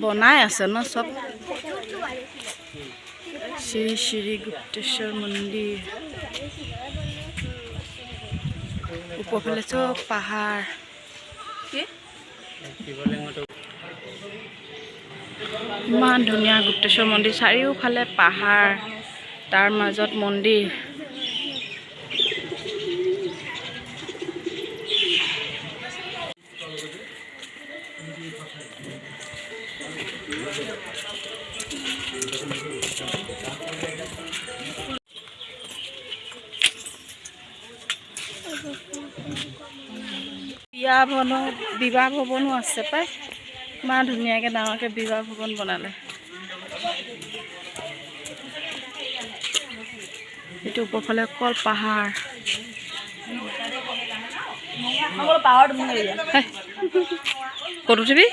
বনাই আছে ন সব শ্ৰী শ্ৰী গুপ্তেশ্বৰ মন্দিৰ উপৰফালে চব পাহাৰ ইমান ধুনীয়া গুপ্তেশ্বৰ মন্দিৰ চাৰিওফালে পাহাৰ তাৰ মাজত মন্দিৰ বিবাহ ভৱনো আছে পাই ইমান ধুনীয়াকৈ ডাঙৰকৈ বিবাহ ভৱন বনালে এইটো উপৰফালে অকল পাহাৰ ক'ত উঠিবি